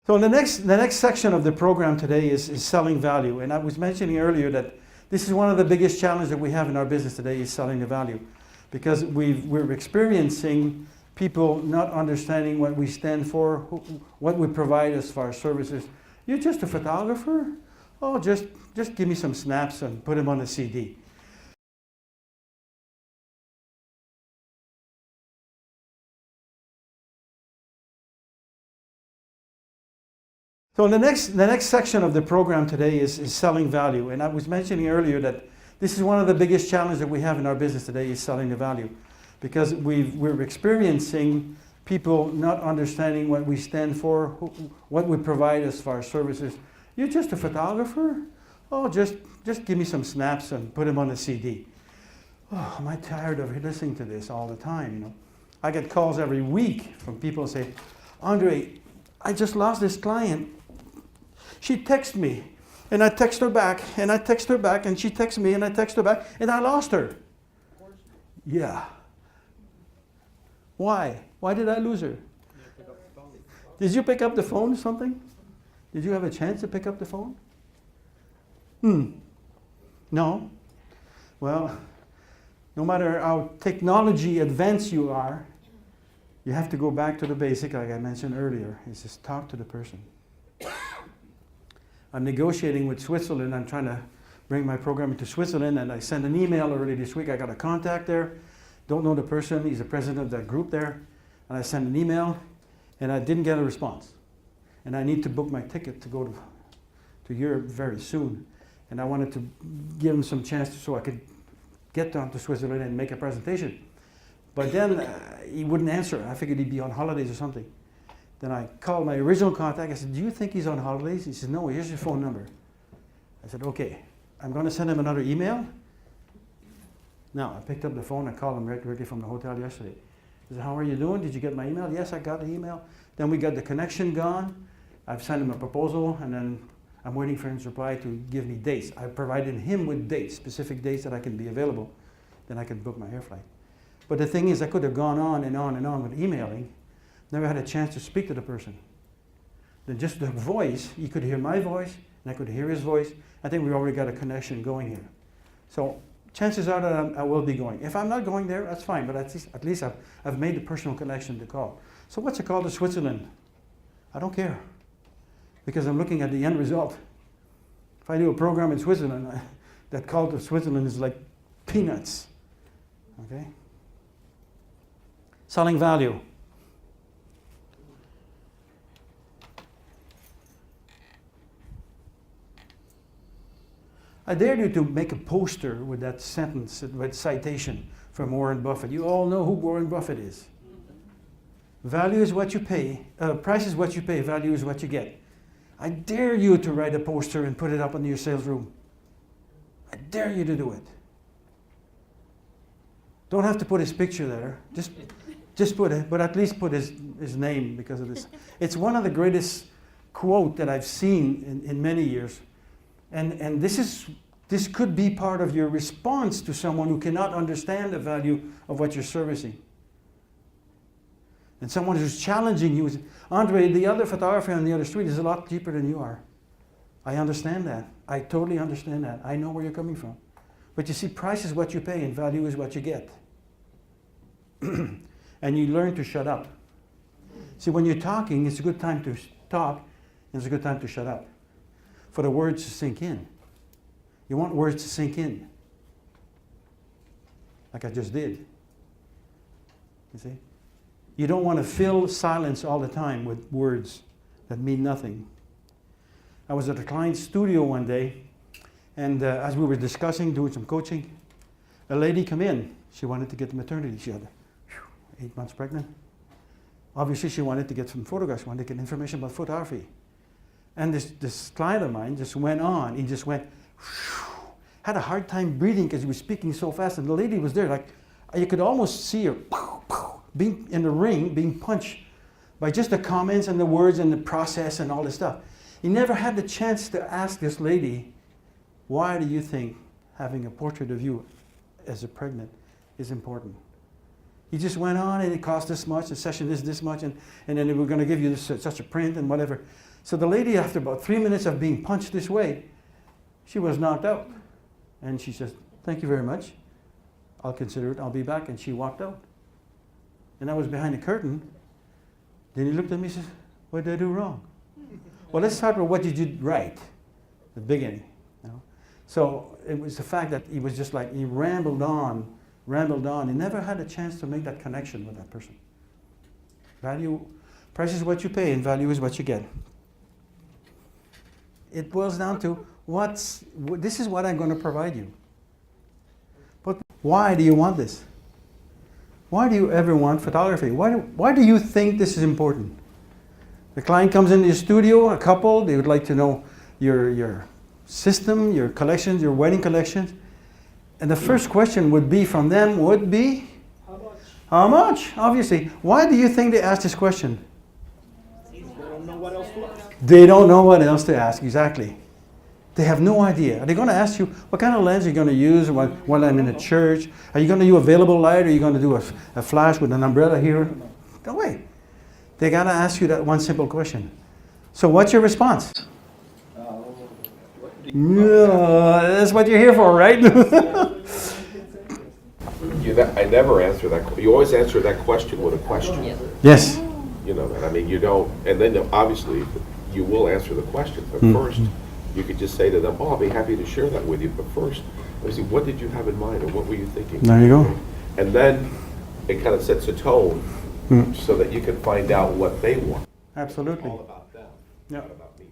So the next section of the program today is selling value. And I was mentioning earlier that this is one of the biggest challenges that we have in our business today is selling the value. Because we're experiencing people not understanding what we stand for, what we provide as far as services. You're just a photographer? Oh, just give me some snaps and put them on a CD. So the next section of the program today is selling value. And I was mentioning earlier that this is one of the biggest challenges that we have in our business today is selling the value. Because we're experiencing people not understanding what we stand for, what we provide as far as services. You're just a photographer? Oh, just give me some snaps and put them on a CD. Oh, am I tired of listening to this all the time? You know, I get calls every week from people who say, Andre, I just lost this client. She texts me, and I text her back, and I text her back, and she texts me, and I text her back, and I lost her. Yeah. Why? Why did I lose her? Did you pick up the phone or something? Did you have a chance to pick up the phone? No? Well, no matter how technology advanced you are, you have to go back to the basic, like I mentioned earlier, is just talk to the person. I'm negotiating with Switzerland. I'm trying to bring my program into Switzerland, and I sent an email already this week. I got a contact there. Don't know the person. He's the president of that group there. And I sent an email, and I didn't get a response. And I need to book my ticket to go to Europe very soon. And I wanted to give him some chance so I could get down to Switzerland and make a presentation. But then he wouldn't answer. I figured he'd be on holidays or something. Then I called my original contact. I said, do you think he's on holidays? He said, no, here's your phone number. I said, okay, I'm going to send him another email. Now, I picked up the phone. I called him directly from the hotel yesterday. He said, how are you doing? Did you get my email? Yes, I got the email. Then we got the connection gone. I've sent him a proposal, and then I'm waiting for him to reply to give me dates. I provided him with dates, specific dates that I can be available. Then I can book my air flight. But the thing is, I could have gone on and on and on with emailing. Never had a chance to speak to the person. Then just the voice, he could hear my voice, and I could hear his voice. I think we already got a connection going here. So chances are that I will be going. If I'm not going there, that's fine, but at least I've made the personal connection to call. So what's it called to Switzerland? I don't care, because I'm looking at the end result. If I do a program in Switzerland, that call to Switzerland is like peanuts. Okay? Selling value. I dare you to make a poster with that sentence, with citation from Warren Buffett. You all know who Warren Buffett is. Value is what you pay, price is what you pay, value is what you get. I dare you to write a poster and put it up in your sales room. I dare you to do it. Don't have to put his picture there. Just put it, but at least put his name because of this. It's one of the greatest quote that I've seen in many years. And this could be part of your response to someone who cannot understand the value of what you're servicing. And someone who's challenging you is, Andre, the other photographer on the other street is a lot cheaper than you are. I understand that. I totally understand that. I know where you're coming from. But you see, price is what you pay and value is what you get. And you learn to shut up. See, when you're talking, it's a good time to talk, and it's a good time to shut up. For the words to sink in. You want words to sink in. Like I just did. You see? You don't want to fill silence all the time with words that mean nothing. I was at a client's studio one day, and as we were discussing, doing some coaching, a lady came in. She wanted to get maternity. She had 8 months pregnant. Obviously, she wanted to get some photographs. She wanted to get information about photography. And this client of mine just went on. He just went, had a hard time breathing because he was speaking so fast. And the lady was there, like, you could almost see her being in the ring, being punched by just the comments and the words and the process and all this stuff. He never had the chance to ask this lady, why do you think having a portrait of you as a pregnant is important? He just went on, and it cost this much, the session is this much, and then we're going to give you such a print and whatever. So the lady, after about 3 minutes of being punched this way, she was knocked out. And she says, thank you very much. I'll consider it. I'll be back. And she walked out. And I was behind the curtain. Then he looked at me and says, what did I do wrong? Well, let's start with what did you write at the beginning. You know? So it was the fact that he was just like, he rambled on. He never had a chance to make that connection with that person. Price is what you pay and value is what you get. It boils down to this is what I'm going to provide you. But why do you want this? Why do you ever want photography? Why do you think this is important? The client comes into your studio, a couple, they would like to know your system, your collections, your wedding collections. And the first question would be from them would be, how much? Obviously. Why do you think they ask this question? They don't know what else to ask. They don't know what else to ask, exactly. They have no idea. Are they going to ask you, what kind of lens are you going to use while I'm in a church? Are you going to use available light? Or are you going to do a flash with an umbrella here? No way. They got to ask you that one simple question. So what's your response? That's what you're here for, right? I never answer that. You always answer that question with a question. Yes. You know that. I mean, you don't, and then obviously you will answer the question. But first, you could just say to them, "Oh, I'll be happy to share that with you." But first, let me see, what did you have in mind, or what were you thinking? There you go. And then it kind of sets a tone so that you can find out what they want. Absolutely. All about them, not about me.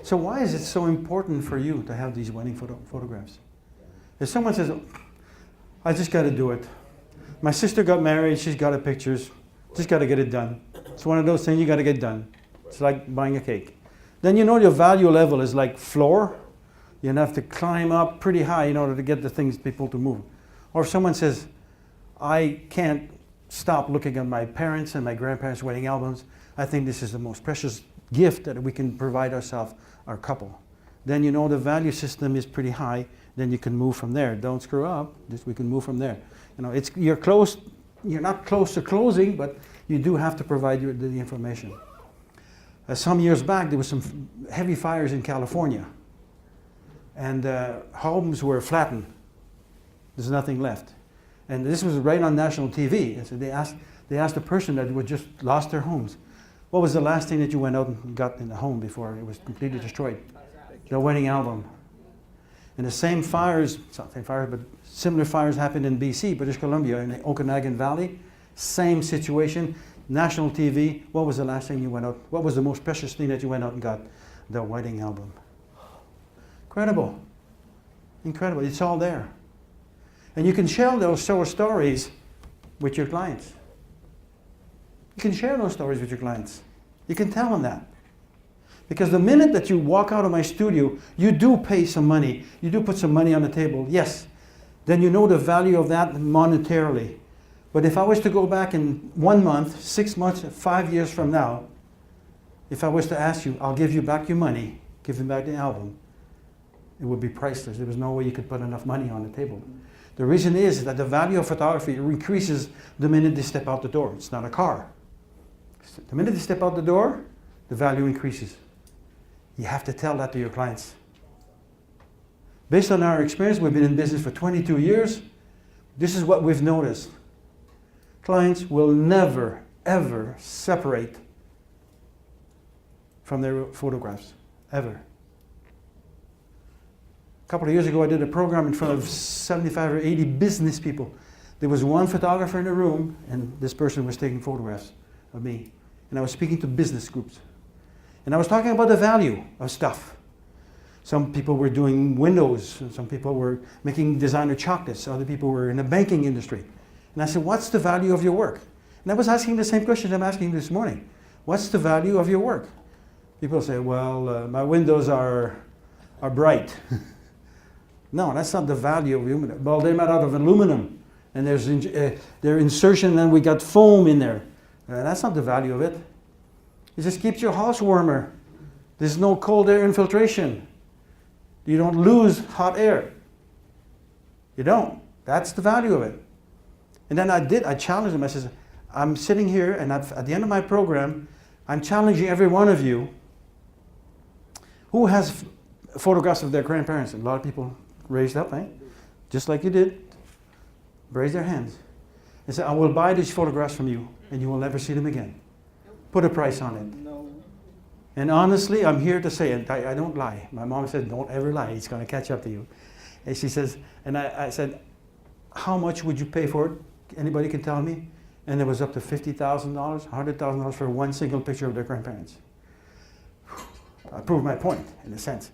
So why is it so important for you to have these wedding photographs? If someone says, I just got to do it. My sister got married, she's got her pictures, just got to get it done. It's one of those things you got to get done. It's like buying a cake. Then you know your value level is like floor. You have to climb up pretty high in order to get the things, people to move. Or if someone says, I can't stop looking at my parents and my grandparents' wedding albums, I think this is the most precious gift that we can provide ourselves, our couple. Then you know the value system is pretty high, then you can move from there. Don't screw up, we can move from there. You know, you're not close to closing, but you do have to provide the information. Some years back, there was some heavy fires in California, and homes were flattened. There's nothing left. And this was right on national TV. And so they asked the person that had just lost their homes, what was the last thing that you went out and got in the home before it was completely destroyed? The wedding album. And the same fires, not same fires, but similar fires happened in BC, British Columbia, in the Okanagan Valley. Same situation, national TV. What was the last thing you went out? What was the most precious thing that you went out and got? The wedding album. Incredible. Incredible. It's all there. And you can share those stories with your clients. You can share those stories with your clients. You can tell them that. Because the minute that you walk out of my studio, you do pay some money. You do put some money on the table, yes. Then you know the value of that monetarily. But if I was to go back in 1 month, 6 months, 5 years from now, if I was to ask you, I'll give you back your money, give you back the album, it would be priceless. There was no way you could put enough money on the table. The reason is that the value of photography increases the minute they step out the door. It's not a car. The minute they step out the door, the value increases. You have to tell that to your clients. Based on our experience, we've been in business for 22 years. This is what we've noticed. Clients will never, ever separate from their photographs, ever. A couple of years ago, I did a program in front of 75 or 80 business people. There was one photographer in the room, and this person was taking photographs of me. And I was speaking to business groups. And I was talking about the value of stuff. Some people were doing windows, some people were making designer chocolates, other people were in the banking industry. And I said, what's the value of your work? And I was asking the same question I'm asking this morning. What's the value of your work? People say, well, my windows are bright. No, that's not the value of aluminum. Well, they're made out of aluminum, and there's their insertion, and we got foam in there. That's not the value of it. It just keeps your house warmer. There's no cold air infiltration. You don't lose hot air. You don't. That's the value of it. And then I challenged them. I said, I'm sitting here, and at the end of my program, I'm challenging every one of you Who has photographs of their grandparents? A lot of people raised up, eh? Just like you did. Raise their hands. And say, I will buy these photographs from you, and you will never see them again. Put a price on it. No. And honestly, I'm here to say it. I don't lie. My mom said, don't ever lie. It's going to catch up to you. And she says, and I said, how much would you pay for it? Anybody can tell me? And it was up to $50,000, $100,000 for one single picture of their grandparents. I proved my point, in a sense.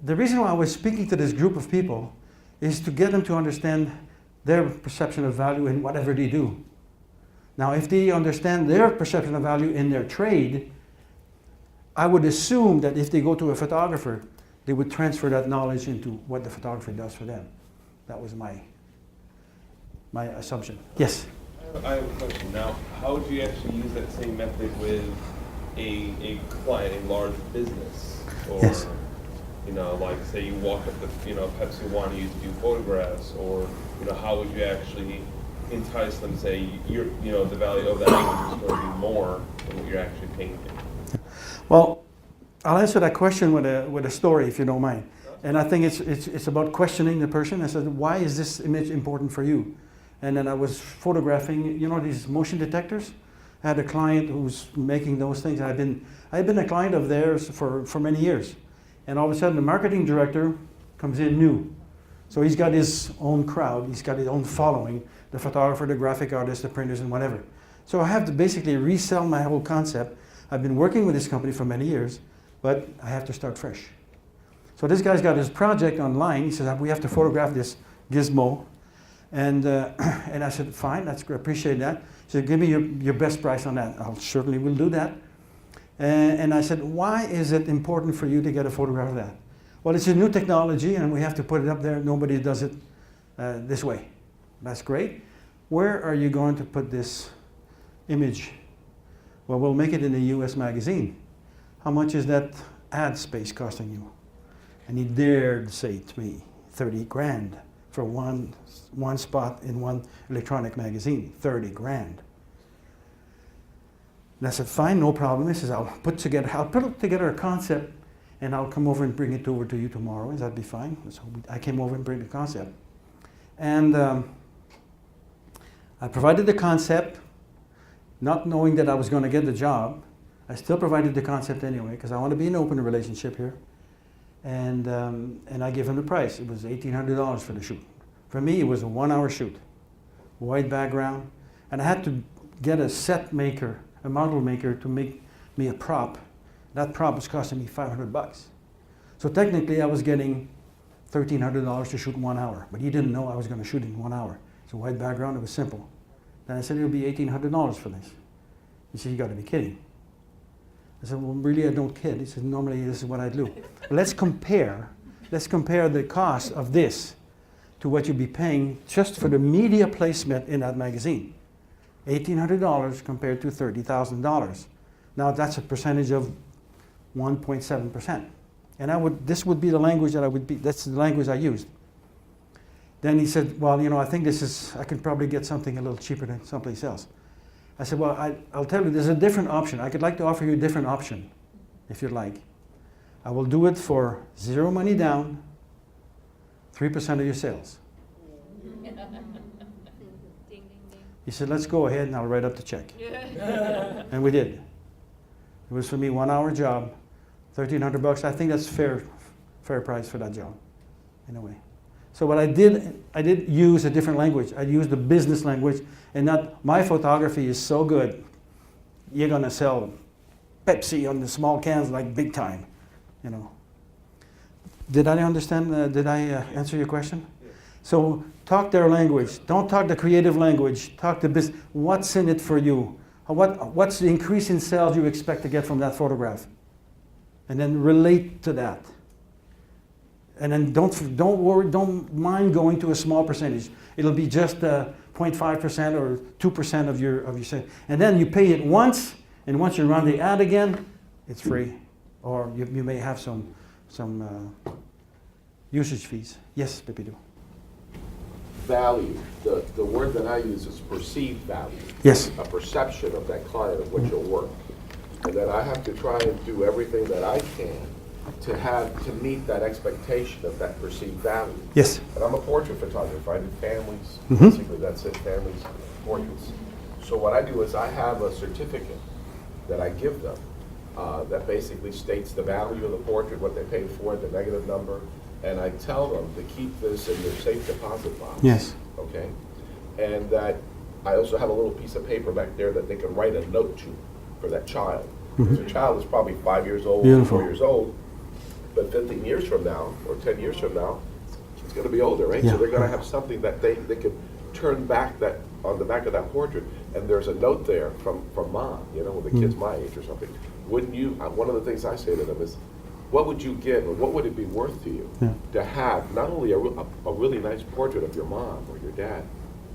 The reason why I was speaking to this group of people is to get them to understand their perception of value in whatever they do. Now, if they understand their perception of value in their trade, I would assume that if they go to a photographer, they would transfer that knowledge into what the photographer does for them. That was my assumption. Yes? I have a question. Now, how would you actually use that same method with a client, a large business? Or, Yes. you know, like say you walk up to, Pepsi wanting you to do photographs, or, how would you actually entice them, say, the value of that image is going to be more than what you're actually painting? Well, I'll answer that question with a story, if you don't mind. And I think it's about questioning the person. I said, why is this image important for you? And then I was photographing, these motion detectors. I had a client who was making those things. I've been a client of theirs for many years. And all of a sudden, the marketing director comes in new. So he's got his own crowd. He's got his own following, the photographer, the graphic artist, the printers, and whatever. So I have to basically resell my whole concept. I've been working with this company for many years, but I have to start fresh. So this guy's got his project online. He says, we have to photograph this gizmo. And I said, fine, that's great, appreciate that. He said, give me your best price on that. I'll certainly will do that. And I said, why is it important for you to get a photograph of that? Well, it's a new technology and we have to put it up there. Nobody does it this way. That's great. Where are you going to put this image? Well, we'll make it in a US magazine. How much is that ad space costing you? And he dared say to me, 30 grand for one spot in one electronic magazine, 30 grand. And I said, fine, no problem. He says, I'll put together a concept and I'll come over and bring it over to you tomorrow. Is that be fine? So I came over and bring the concept. And I provided the concept, not knowing that I was going to get the job. I still provided the concept anyway, because I want to be in an open relationship here. And I gave him the price. It was $1,800 for the shoot. For me, it was a 1-hour shoot, white background. And I had to get a set maker, a model maker, to make me a prop. That prop was costing me $500. So technically, I was getting $1,300 to shoot 1 hour. But he didn't know I was going to shoot in 1 hour. It's a white background. It was simple. Then I said, it'll be $1,800 for this. He said, you got to be kidding. I said, well, really, I don't kid. He said, normally, this is what I do. Let's compare the cost of this to what you'd be paying just for the media placement in that magazine. $1,800 compared to $30,000. Now, that's a percentage of 1.7%. And this would be the language that's the language I used. Then he said, well, I think I can probably get something a little cheaper than someplace else. I said, well, I'll tell you, there's a different option. I could like to offer you a different option, if you'd like. I will do it for 0 money down, 3% of your sales. He said, let's go ahead and I'll write up the check. And we did. It was for me 1 hour job, $1,300. I think that's fair price for that job, in a way. So what I did use a different language. I used the business language, and not my photography is so good. You're gonna sell Pepsi on the small cans like big time, Did I understand? Did I answer your question? Yeah. So talk their language. Don't talk the creative language. Talk the business. What's in it for you? What's the increase in sales you expect to get from that photograph? And then relate to that. And then don't worry, don't mind going to a small percentage. It'll be just 0.5% or 2% of your sales. And then you pay it once, and once you run the ad again, it's free. Or you may have some usage fees. Yes, Pepito. Value, the word that I use is perceived value. Yes. A perception of that client of what your work. And then I have to try and do everything that I can to meet that expectation of that perceived value. Yes. And I'm a portrait photographer. I do families. Mhm. Basically, that's it, families, portraits. So what I do is I have a certificate that I give them that basically states the value of the portrait, what they paid for it, the negative number, and I tell them to keep this in their safe deposit box. Yes. Okay? And that I also have a little piece of paper back there that they can write a note to for that child. The child is probably 5 years old, Beautiful. 4 years old, but 15 years from now, or 10 years from now, it's gonna be older, right? Yeah. So they're gonna have something that they can turn back that, on the back of that portrait, and there's a note there from mom, you know, when the kid's my age or something. Wouldn't you, one of the things I say to them is, what would you give, or what would it be worth to you Yeah. to have not only a really nice portrait of your mom or your dad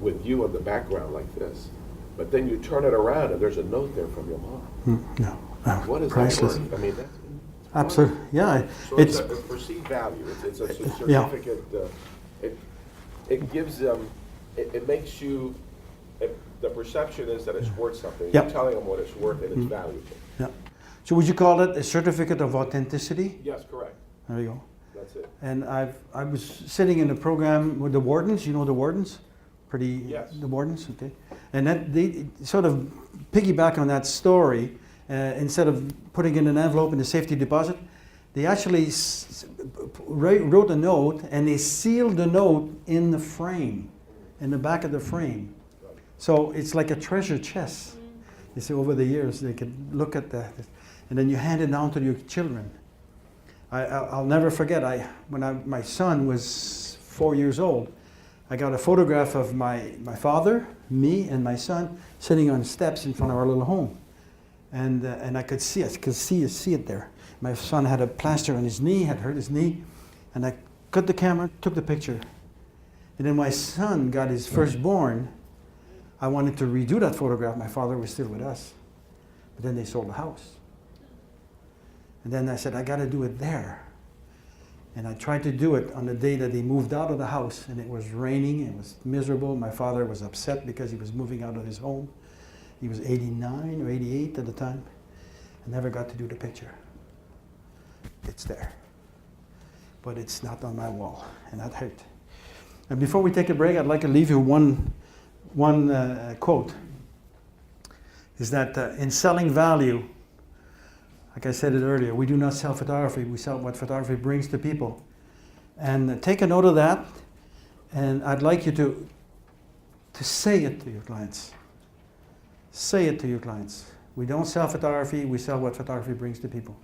with you in the background like this, but then you turn it around and there's a note there from your mom. No. What is Priceless. that worth? I mean, that's Absolutely. Yeah. so It's it's a perceived value. It's a Yeah. certificate. It gives them. It makes you. The perception is that it's worth something. Yeah. You're telling them what it's worth and it's valuable. yeah. So would you call it a certificate of authenticity? Yes, correct. There you go. That's it. And I was sitting in a program with the wardens. You know the wardens, pretty. Yes. The wardens, okay. And that they sort of piggyback on that story. Instead of putting in an envelope in the safety deposit, they actually wrote a note and they sealed the note in the frame, in the back of the frame. So it's like a treasure chest. You see, over the years they could look at that, and then you hand it down to your children. I'll never forget. When my son was 4 years old, I got a photograph of my father, me, and my son sitting on steps in front of our little home. And I could see it there. My son had a plaster on his knee, had hurt his knee, and I cut the camera, took the picture. And then my son got his firstborn. I wanted to redo that photograph. My father was still with us. But then they sold the house. And then I said, I got to do it there. And I tried to do it on the day that they moved out of the house, and it was raining, it was miserable. My father was upset because he was moving out of his home. He was 89 or 88 at the time. I never got to do the picture. It's there. But it's not on my wall, and that hurt. And before we take a break, I'd like to leave you one quote. Is that in selling value, like I said it earlier, we do not sell photography, we sell what photography brings to people. And take a note of that, and I'd like you to say it to your clients. Say it to your clients. We don't sell photography, we sell what photography brings to people.